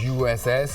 USS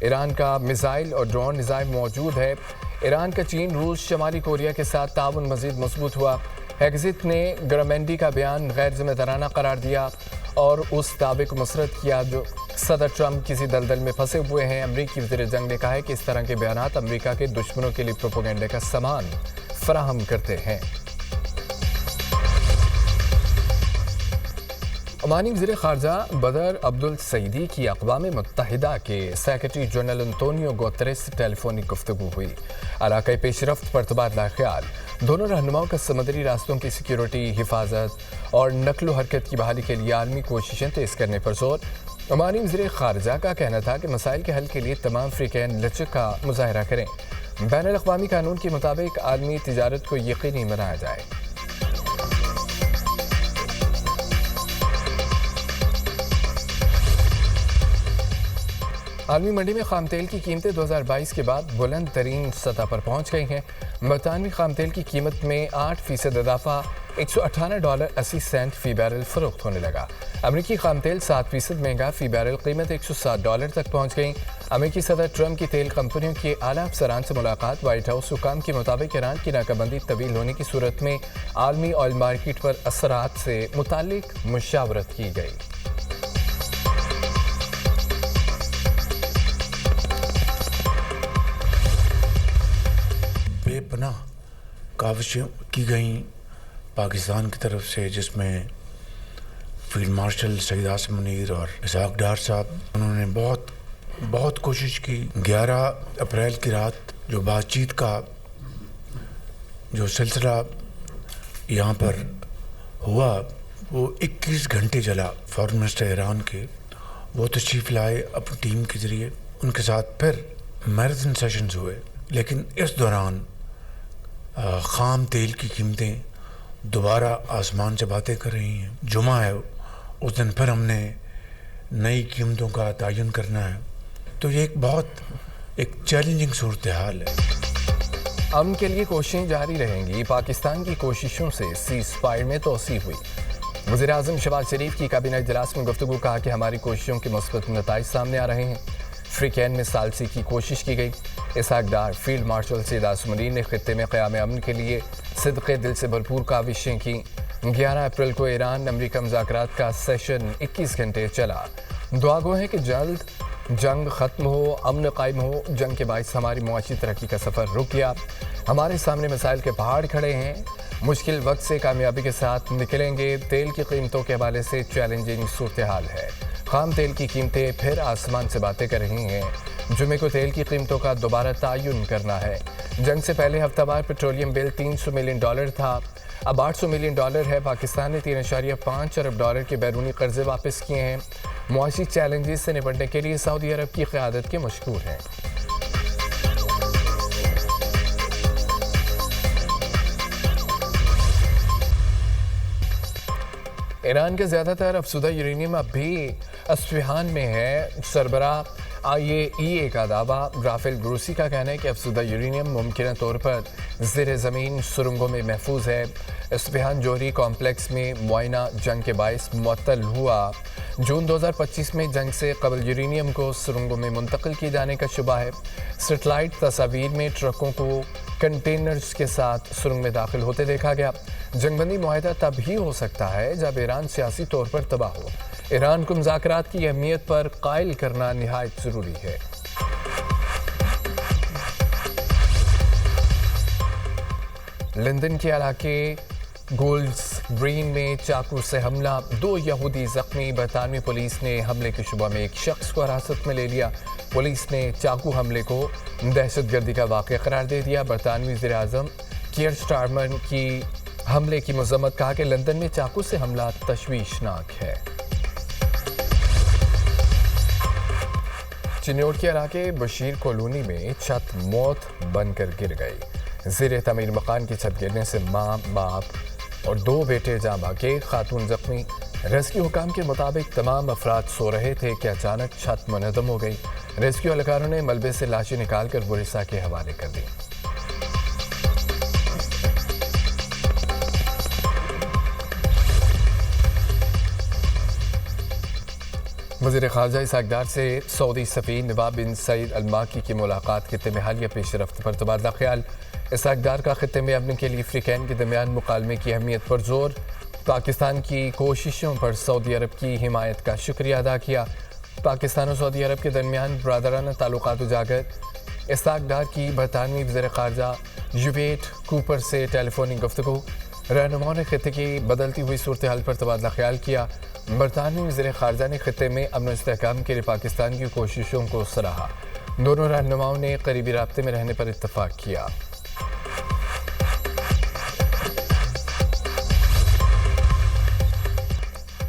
Iran کا missile اور drone نظام موجود ہے۔ ایران کا چین، روس، شمالی کوریا کے ساتھ تعاون مزید مضبوط ہوا۔ ہیگزت نے گرامینڈی کا بیان غیر ذمہ دارانہ قرار دیا اور اس دعوے کو مسترد کیا جو صدر ٹرمپ کسی دلدل میں پھنسے ہوئے ہیں۔ امریکی وزیر جنگ نے کہا ہے کہ اس طرح کے بیانات امریکہ کے دشمنوں کے لیے پروپیگنڈے کا سامان فراہم کرتے ہیں۔ عمانی وزیر خارجہ بدر عبدالسعیدی کی اقوام متحدہ کے سیکرٹری جنرل انطونیو گوتریس سے ٹیلی فونک گفتگو ہوئی۔ علاقائی پیش رفت پر تبادلہ خیال، دونوں رہنماؤں کا سمندری راستوں کی سیکیورٹی، حفاظت اور نقل و حرکت کی بحالی کے لیے عالمی کوششیں تیز کرنے پر زور۔ عمانی وزیر خارجہ کا کہنا تھا کہ مسائل کے حل کے لیے تمام فریقین لچک کا مظاہرہ کریں۔ بین الاقوامی قانون کے مطابق عالمی تجارت کو یقینی بنایا جائے۔ عالمی منڈی میں خام تیل کی قیمتیں 2022 کے بعد بلند ترین سطح پر پہنچ گئی ہیں۔ برطانوی خام تیل کی قیمت میں 8% اضافہ $118.80 فی بیرل فروخت ہونے لگا۔ امریکی خام تیل 7% مہنگا، فی بیرل قیمت $107 تک پہنچ گئی۔ امریکی صدر ٹرمپ کی تیل کمپنیوں کے اعلیٰ افسران سے ملاقات۔ وائٹ ہاؤس حکام کے مطابق ایران کی ناکہ بندی طویل ہونے کی صورت میں عالمی آئل مارکیٹ پر اثرات سے متعلق مشاورت کی گئی۔ بے پناہ کاوشیں کی گئیں پاکستان کی طرف سے، جس میں فیلڈ مارشل سید عاصم منیر اور اسحاق ڈار صاحب، انہوں نے بہت کوشش کی۔ 11 اپریل کی رات جو بات چیت کا جو سلسلہ یہاں پر ہوا وہ 21 گھنٹے چلا۔ فارن منسٹر ایران کے وہ تشریف لائے اپنی ٹیم کے ذریعے، ان کے ساتھ پھر میراتھن سیشنز ہوئے، لیکن اس دوران خام تیل کی قیمتیں دوبارہ آسمان سے باتیں کر رہی ہیں۔ جمعہ ہے، اس دن پھر ہم نے نئی قیمتوں کا تعین کرنا ہے، تو یہ ایک چیلنجنگ صورتحال ہے۔ امن کے لیے کوششیں جاری رہیں گی۔ پاکستان کی کوششوں سے سیز فائر میں توسیع ہوئی۔ وزیر اعظم شہباز شریف کی کابینہ اجلاس میں گفتگو، کہا کہ ہماری کوششوں کے مثبت نتائج سامنے آ رہے ہیں۔ فریقین میں ثالثی کی کوشش کی گئی۔ اسحاق ڈار، فیلڈ مارشل سید عاصم منیر نے خطے میں قیام امن کے لیے صدقے دل سے بھرپور کاوشیں کی۔ 11 اپریل کو ایران امریکہ مذاکرات کا سیشن 21 گھنٹے چلا۔ دعا گو ہے کہ جلد جنگ ختم ہو، امن قائم ہو۔ جنگ کے باعث ہماری معاشی ترقی کا سفر رک گیا۔ ہمارے سامنے مسائل کے پہاڑ کھڑے ہیں، مشکل وقت سے کامیابی کے ساتھ نکلیں گے۔ تیل کی قیمتوں کے حوالے سے چیلنجنگ صورتحال ہے۔ خام تیل کی قیمتیں پھر آسمان سے باتیں کر رہی ہیں۔ جمعے کو تیل کی قیمتوں کا دوبارہ تعین کرنا ہے۔ جنگ سے پہلے ہفتہ وار پیٹرولیم بل $300 ملین تھا، اب $800 ملین ہے۔ پاکستان نے $3.5 ارب کے بیرونی قرضے واپس کیے ہیں۔ معاشی چیلنجز سے نپٹنے کے لیے سعودی عرب کی قیادت کے مشکور ہیں۔ ایران کا زیادہ تر افزودہ یورینیم اب بھی اصفہان میں ہے۔ سربراہ IAEA کا دعویٰ۔ رافیل گروسی کا کہنا ہے کہ افزودہ یورینیم ممکنہ طور پر زیر زمین سرنگوں میں محفوظ ہے۔ اصفہان جوہری کمپلیکس میں معائنہ جنگ کے باعث معطل ہوا۔ جون 2025 میں جنگ سے قبل یورینیم کو سرنگوں میں منتقل کیے جانے کا شبہ ہے۔ سیٹلائٹ تصاویر میں ٹرکوں کو کنٹینرز کے ساتھ سرنگ میں داخل ہوتے دیکھا گیا۔ جنگ بندی معاہدہ تب ہی ہو سکتا ہے جب ایران سیاسی طور پر تباہ ہو۔ ایران کو مذاکرات کی اہمیت پر قائل کرنا نہایت ضروری ہے۔ لندن کے علاقے گولڈز گرین میں چاقو سے حملہ، 2 یہودی زخمی۔ برطانوی پولیس نے حملے کے شبہ میں ایک شخص کو حراست میں لے لیا۔ پولیس نے چاقو حملے کو دہشت گردی کا واقعہ قرار دے دیا۔ برطانوی وزیر اعظم کیئر سٹارمر کی حملے کی مذمت، کہا کہ لندن میں چاقو سے حملہ تشویشناک ہے۔ چنیوٹ کے علاقے بشیر کالونی میں چھت موت بن کر گر گئی۔ زیر تعمیر مکان کی چھت گرنے سے ماں، باپ اور 2 بیٹے جاں بحق، خاتون زخمی۔ ریسکیو حکام کے مطابق تمام افراد سو رہے تھے کہ اچانک چھت منہدم ہو گئی۔ ریسکیو اہلکاروں نے ملبے سے لاشیں نکال کر ورثاء کے حوالے کر دیں۔ وزیر خارجہ اسحاق ڈار سے سعودی سفیر نواب بن سعید الماکی کی ملاقات خطے میں حالیہ پیش رفت پر تبادلہ خیال۔ اسحاق ڈار کا خطے میں امن کے لیے فریقین کے درمیان مکالمے کی اہمیت پر زور۔ پاکستان کی کوششوں پر سعودی عرب کی حمایت کا شکریہ ادا کیا۔ پاکستان اور سعودی عرب کے درمیان برادرانہ تعلقات اجاگر۔ اسحاق ڈار کی برطانوی وزیر خارجہ جویٹ کوپر سے ٹیلی فونک گفتگو۔ رہنماؤں نے خطے کی بدلتی ہوئی صورتحال پر تبادلہ خیال کیا۔ برطانوی وزیر خارجہ نے خطے میں امن و استحکام کے لیے پاکستان کی کوششوں کو سراہا۔ دونوں رہنماؤں نے قریبی رابطے میں رہنے پر اتفاق کیا۔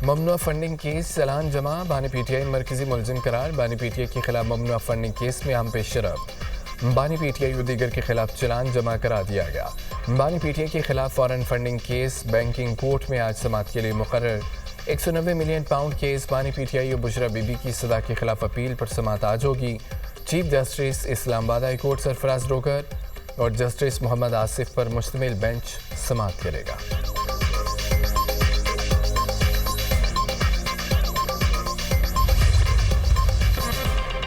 ممنوعہ فنڈنگ کیس چلان جمع، بانی پی ٹی آئی مرکزی ملزم قرار۔ بانی پی ٹی آئی کے خلاف ممنوعہ فنڈنگ کیس میں اہم پیش رفت۔ بانی پی ٹی آئی اور دیگر کے خلاف چلان جمع کرا دیا گیا۔ بانی پی ٹی آئی کے خلاف foreign funding case banking court میں آج سماعت کے لیے مقرر۔ 190 ملین پاؤنڈ کیس بانی پی ٹی آئی اور بشرا بی بی کی سزا کے خلاف اپیل پر سماعت آج ہوگی۔ چیف جسٹس اسلام آباد ہائی کورٹ سرفراز روکر اور جسٹس محمد آصف پر مشتمل بینچ سماعت کرے گا۔